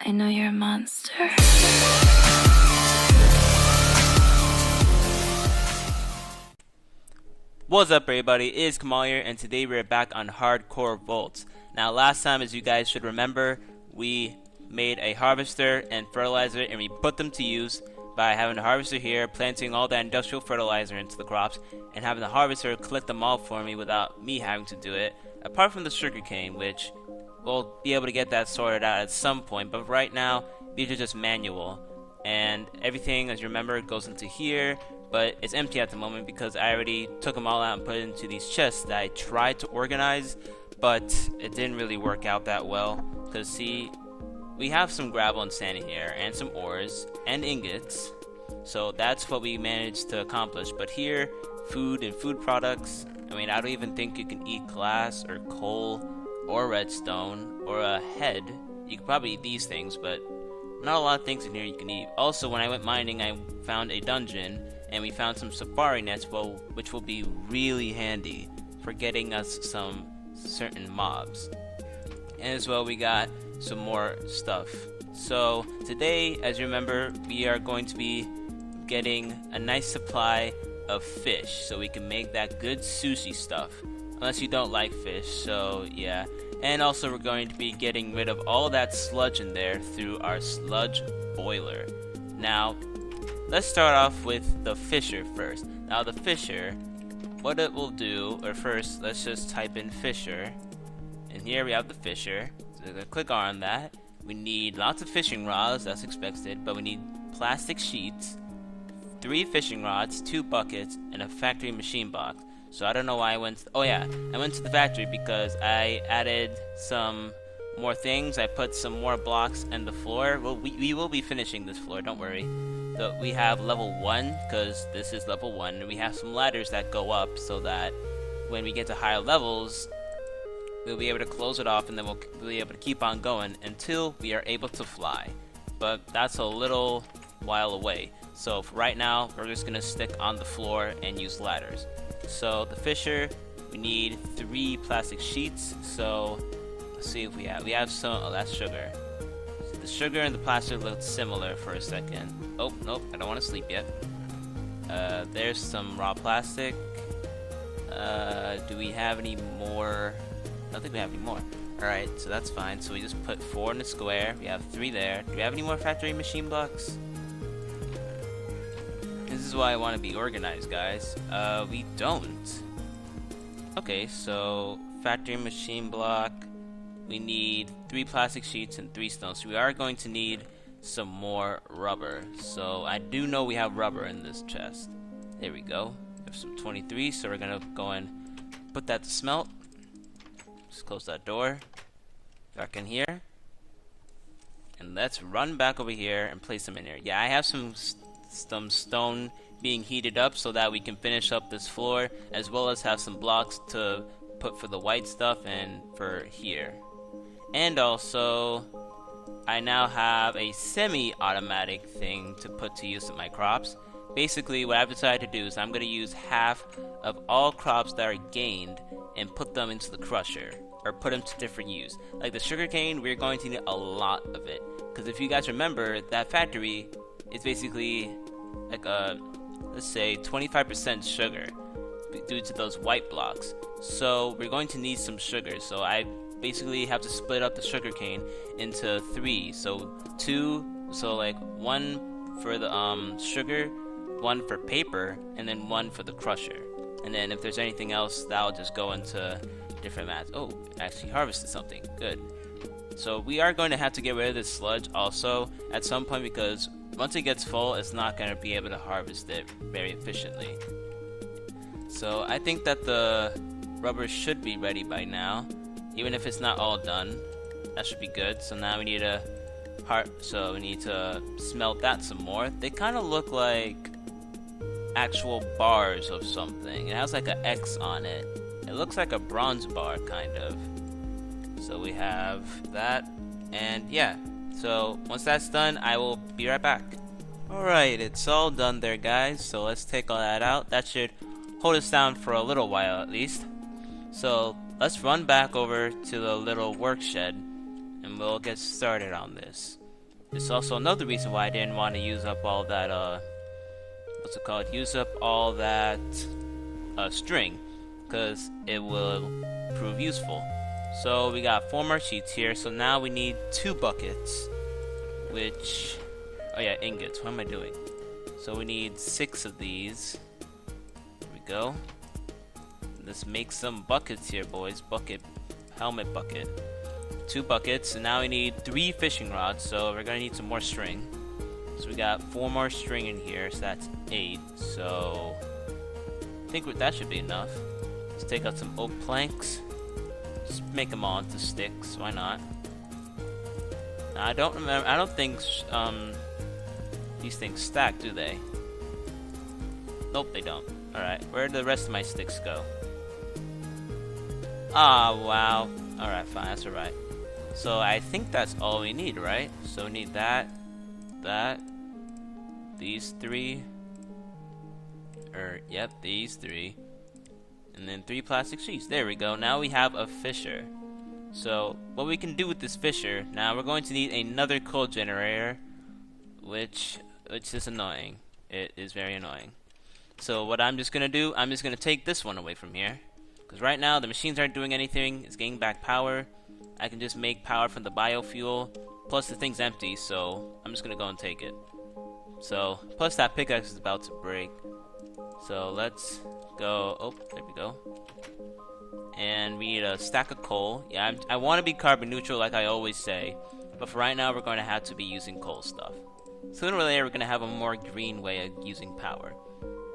I know you're a monster. What's up everybody, it is Kamal here, and today we're back on Hardcore Voltz. Now last time, as you guys should remember, we made a harvester and fertilizer and we put them to use by having the harvester here, planting all that industrial fertilizer into the crops, and having the harvester collect them all for me without me having to do it, apart from the sugarcane, which we'll be able to get that sorted out at some point, but right now these are just manual, and everything, as you remember, goes into here. But it's empty at the moment because I already took them all out and put it into these chests that I tried to organize, but it didn't really work out that well. Because see, we have some gravel and sand in here, and some ores, and ingots. So that's what we managed to accomplish. But here, food and food products, I mean, I don't even think you can eat glass, or coal, or redstone, or a head. You could probably eat these things, but not a lot of things in here you can eat. Also, when I went mining, I found a dungeon, and we found some safari nets, which will be really handy for getting us some certain mobs. And as well, we got some more stuff. So today, as you remember, we are going to be getting a nice supply of fish so we can make that good sushi stuff, unless you don't like fish. So yeah, and also we're going to be getting rid of all that sludge in there through our sludge boiler. Now let's start off with the fisher first. Now the fisher, what it will do, or first let's just type in fisher, and here we have the fisher. So we're gonna click on that. We need lots of fishing rods, that's expected, but we need plastic sheets, 3 fishing rods, 2 buckets, and a factory machine box. So I don't know why I went, I went to the factory because I added some more things. I put some more blocks in the floor. Well, we will be finishing this floor, don't worry. So we have level 1, because this is level 1, and we have some ladders that go up so that when we get to higher levels, we'll be able to close it off, and then we'll be able to keep on going until we are able to fly. But that's a little while away. So for right now, we're just going to stick on the floor and use ladders. So the fisher, we need 3 plastic sheets. So let's see if we have some, oh, that's sugar. So the sugar and the plastic look similar for a second. Oh, nope, I don't want to sleep yet. There's some raw plastic. Do we have any more? I don't think we have any more. Alright, so that's fine. So we just put 4 in the square. We have 3 there. Do we have any more factory machine blocks? This is why I want to be organized, guys. We don't. Okay, so factory machine block. We need 3 plastic sheets and 3 stones. So we are going to need some more rubber. So I do know we have rubber in this chest. There we go. We have some 23, so we're gonna go and put that to smelt. Just close that door. Back in here. And let's run back over here and place them in here. Yeah, I have some stone being heated up so that we can finish up this floor, as well as have some blocks to put for the white stuff and for here. And also, I now have a semi-automatic thing to put to use in my crops. Basically, what I've decided to do is I'm going to use half of all crops that are gained and put them into the crusher, or put them to different use. Like the sugarcane, we're going to need a lot of it, because if you guys remember, that factory is basically like a, let's say, 25% sugar due to those white blocks. So we're going to need some sugar. So I basically have to split up the sugarcane into 3. So 2, so like 1 for the sugar, 1 for paper, and then 1 for the crusher. And then if there's anything else, that'll just go into different mats. Oh, actually harvested something. Good. So we are going to have to get rid of this sludge also at some point, because once it gets full, it's not going to be able to harvest it very efficiently. So I think that the rubber should be ready by now, even if it's not all done. That should be good. So now we need to smelt that some more. They kind of look like actual bars of something. It has like an X on it. It looks like a bronze bar kind of. So we have that, and yeah. So once that's done, I will be right back. Alright, it's all done there, guys. So let's take all that out. That should hold us down for a little while at least. So let's run back over to the little work shed and we'll get started on this. it's also another reason why I didn't want to use up all that, what's it called? Use up all that string, because it will prove useful. So we got 4 more sheets here, so now we need 2 buckets, which, oh yeah, ingots, what am I doing? So we need 6 of these. There we go. Let's make some buckets here, boys. Bucket, helmet bucket. 2 buckets, and now we need 3 fishing rods, so we're gonna need some more string. So we got 4 more string in here, so that's 8. So I think that should be enough. Let's take out some oak planks. Just make them all into sticks. Why not? Now, I don't remember. I don't think these things stack, do they? Nope, they don't. All right, where did the rest of my sticks go? Ah, wow. All right, fine. That's all right. So I think that's all we need, right? So we need that, these 3, yep, these 3, and then 3 plastic sheets. There we go. Now we have a fisher. So what we can do with this fisher, now we're going to need another coal generator, which is annoying. It is very annoying. So what I'm just gonna do, I'm just gonna take this one away from here, because right now the machines aren't doing anything. It's getting back power. I can just make power from the biofuel, plus the thing's empty, so I'm just gonna go and take it. So, plus that pickaxe is about to break. So let's go, oh, there we go. And we need a stack of coal. Yeah, I want to be carbon neutral like I always say, but for right now we're going to have to be using coal stuff. Sooner or later we're going to have a more green way of using power,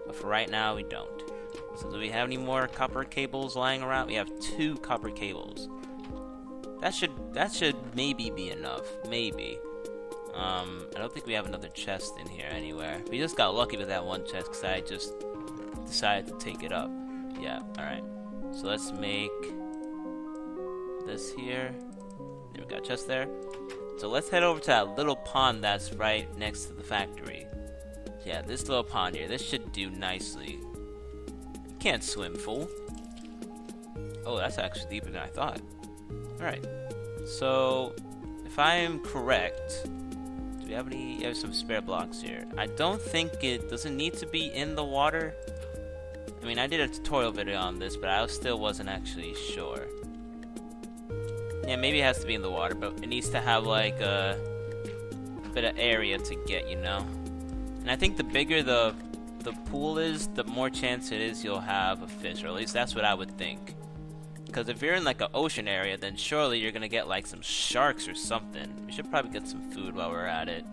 but for right now we don't. So do we have any more copper cables lying around? We have 2 copper cables. That should maybe be enough. Maybe. I don't think we have another chest in here anywhere. We just got lucky with that one chest because I just decided to take it up. Yeah, alright. So let's make this here. There we got a chest there. So let's head over to that little pond that's right next to the factory. Yeah, this little pond here. This should do nicely. You can't swim, fool. Oh, that's actually deeper than I thought. Alright, so if I am correct, do we have any? You have some spare blocks here. I don't think it doesn't need to be in the water. I mean, I did a tutorial video on this, but I still wasn't actually sure. Yeah, maybe it has to be in the water, but it needs to have like a bit of area to get, you know? And I think the bigger the pool is, the more chance it is you'll have a fish, or at least that's what I would think. Because if you're in like an ocean area, then surely you're gonna get like some sharks or something. We should probably get some food while we're at it,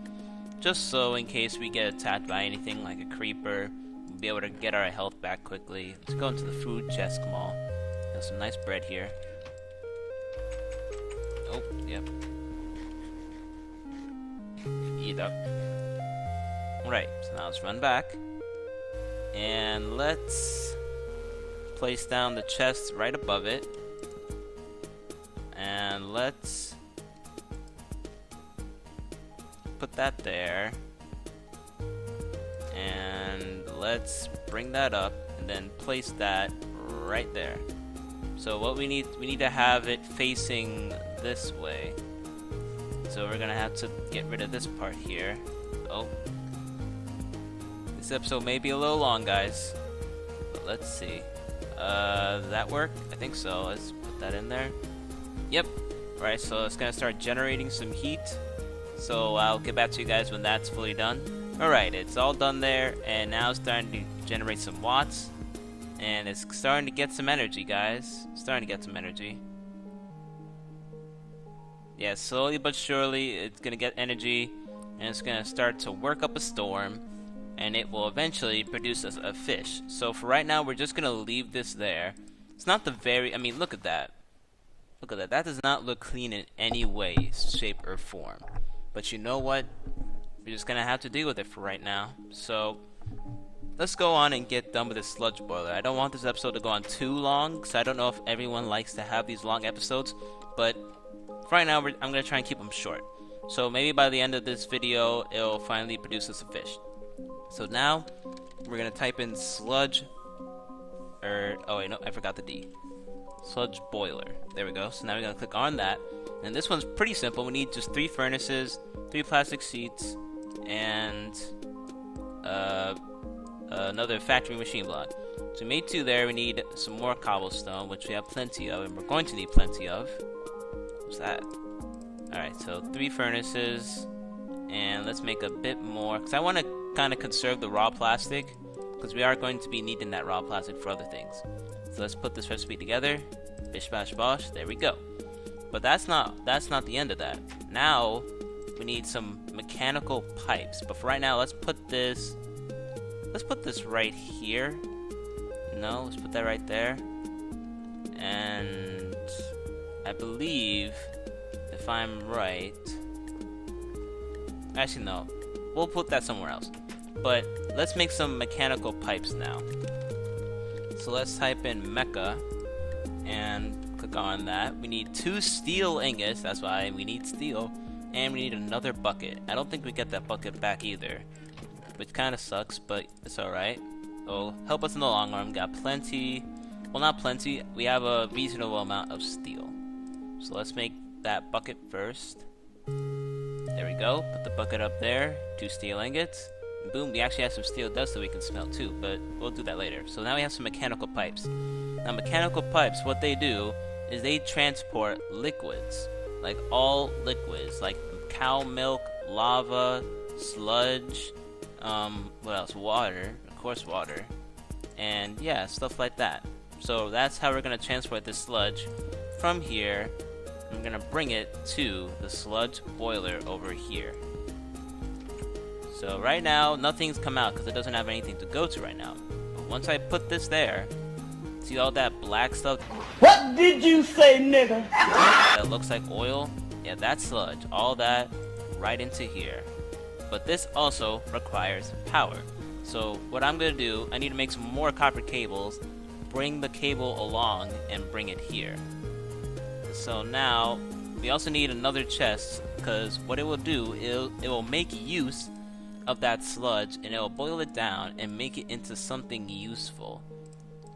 just so in case we get attacked by anything like a creeper, we'll be able to get our health back quickly. Let's go into the food chest, Kamal. There's some nice bread here. Oh, yep. Eat up. Alright, so now let's run back. And let's place down the chest right above it. And let's put that there. And let's bring that up and then place that right there. So what we need to have it facing this way. So we're gonna have to get rid of this part here. Oh. This episode may be a little long, guys. But let's see. That work? I think so. Let's put that in there. Yep. Alright, so it's gonna start generating some heat. So I'll get back to you guys when that's fully done. Alright, it's all done there, and now it's starting to generate some watts. And it's starting to get some energy, guys. Starting to get some energy. Yeah, slowly but surely it's gonna get energy, and it's gonna start to work up a storm, and it will eventually produce us a fish. So for right now, we're just gonna leave this there. It's not the very, I mean, look at that. Look at that. That does not look clean in any way, shape, or form. But you know what? We're just gonna have to deal with it for right now. So let's go on and get done with this sludge boiler. I don't want this episode to go on too long, because I don't know if everyone likes to have these long episodes, but for right now, I'm going to try and keep them short. So maybe by the end of this video, it'll finally produce us a fish. So now, we're going to type in sludge, oh wait, no, I forgot the D. Sludge boiler. There we go. So now we're going to click on that, And this one's pretty simple. We need just 3 furnaces, 3 plastic sheets, and another factory machine block. So we made 2 there. We need some more cobblestone, which we have plenty of, and we're going to need plenty of. What's that? Alright, so 3 furnaces, and let's make a bit more, because I want to kind of conserve the raw plastic, because we are going to be needing that raw plastic for other things. So let's put this recipe together. Bish bash bosh, there we go. But that's not the end of that. Now we need some mechanical pipes. But for right now, let's put this right here. No, let's put that right there. And I believe, if I'm right, actually no, we'll put that somewhere else. But let's make some mechanical pipes now. So let's type in mecha and click on that. We need 2 steel ingots, that's why we need steel, and we need another bucket. I don't think we get that bucket back either, which kind of sucks, but it's alright. It'll help us in the long run. We got plenty, well, not plenty, we have a reasonable amount of steel. So let's make that bucket first. There we go, put the bucket up there, 2 steel ingots. Boom, we actually have some steel dust that we can smelt too, but we'll do that later. So now we have some mechanical pipes. Now mechanical pipes, what they do is they transport liquids, like all liquids, like cow milk, lava, sludge, what else? Water, of course water, and yeah, stuff like that. So that's how we're gonna transport this sludge from here. I'm gonna bring it to the sludge boiler over here. So right now, nothing's come out because it doesn't have anything to go to right now. But once I put this there, see all that black stuff? What did you say, nigga? That looks like oil? Yeah, that's sludge. All that right into here. But this also requires power. So what I'm going to do, I need to make some more copper cables, bring the cable along, and bring it here. So now, we also need another chest, because what it will do, it will make use of that sludge, and it will boil it down and make it into something useful,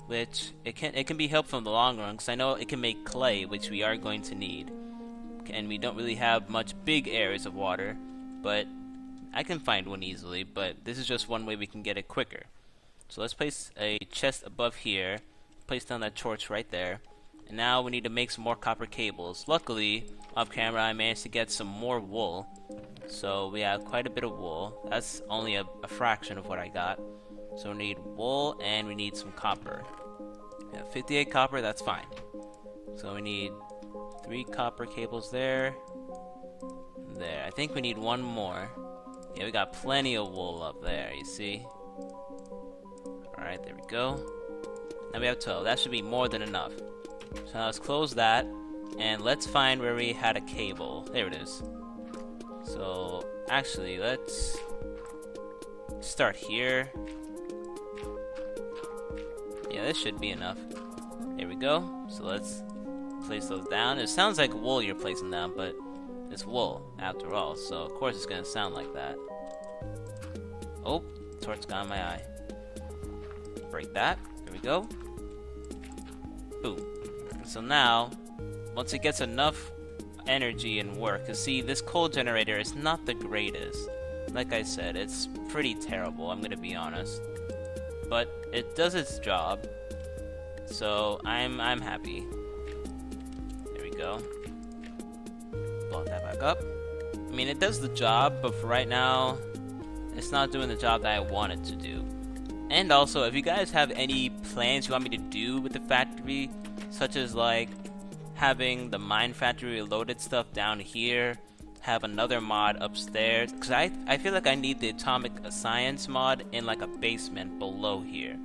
which it can be helpful in the long run, because I know it can make clay, which we are going to need, and we don't really have much big areas of water, but I can find one easily. But this is just one way we can get it quicker. So let's place a chest above here, place down that torch right there, and now we need to make some more copper cables. Luckily, off camera, I managed to get some more wool. So we have quite a bit of wool. That's only a fraction of what I got. So we need wool and we need some copper. We have 58 copper, that's fine. So we need 3 copper cables there. There. I think we need 1 more. Yeah, we got plenty of wool up there, you see? Alright, there we go. Now we have 12. That should be more than enough. So now let's close that. And let's find where we had a cable. There it is. So, actually, let's start here. Yeah, this should be enough. There we go. So let's place those down. It sounds like wool you're placing down, but it's wool after all. So, of course, it's going to sound like that. Oh, torch got in my eye. Break that. There we go. Boom. So now, once it gets enough energy and work, because see, this coal generator is not the greatest. Like I said, it's pretty terrible, I'm gonna be honest, but it does its job, so I'm happy. There we go. Blow that back up. I mean, it does the job, but for right now it's not doing the job that I want it to do. And also, if you guys have any plans you want me to do with the factory, such as like having the mine factory loaded stuff down here, have another mod upstairs, because I feel like I need the atomic science mod in like a basement below here,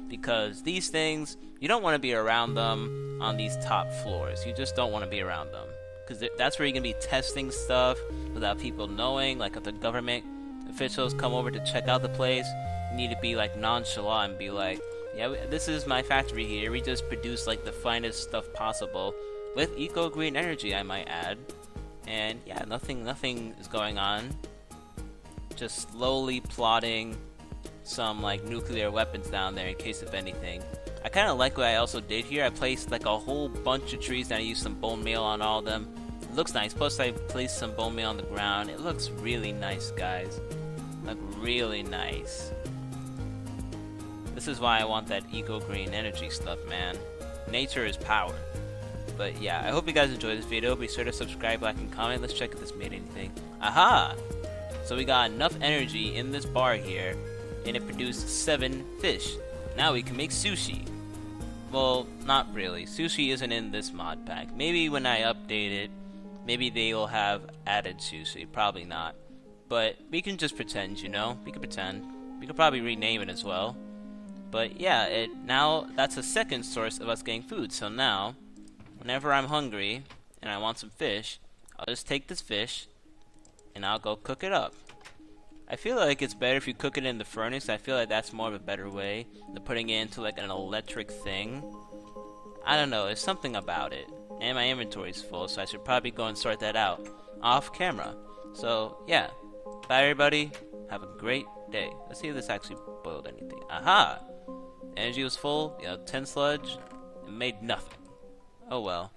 because these things, you don't want to be around them on these top floors. You just don't want to be around them, because that's where you're going to be testing stuff without people knowing. Like if the government officials come over to check out the place, you need to be like nonchalant and be like, yeah, this is my factory here, we just produce like the finest stuff possible with eco-green energy, I might add. And yeah, nothing is going on. Just slowly plotting some like nuclear weapons down there in case of anything. I kind of like what I also did here. I placed like a whole bunch of trees and I used some bone meal on all of them. looks nice. Plus, I placed some bone meal on the ground. It looks really nice, guys. Like, really nice. This is why I want that eco-green energy stuff, man. Nature is power. But yeah, I hope you guys enjoyed this video. Be sure to subscribe, like, and comment. Let's check if this made anything. Aha! So we got enough energy in this bar here, and it produced 7 fish. Now we can make sushi. Well, not really. Sushi isn't in this mod pack. Maybe when I update it, maybe they will have added sushi. Probably not. But we can just pretend, you know? We can pretend. We could probably rename it as well. But yeah, now that's a second source of us getting food. So now, whenever I'm hungry and I want some fish, I'll just take this fish and I'll go cook it up. I feel like it's better if you cook it in the furnace. I feel like that's more of a better way than putting it into like an electric thing. I don't know, there's something about it. And my inventory's full, so I should probably go and sort that out off camera. So yeah, bye everybody, have a great day. Let's see if this actually boiled anything. Aha! Energy was full, 10 sludge, it made nothing. Oh well.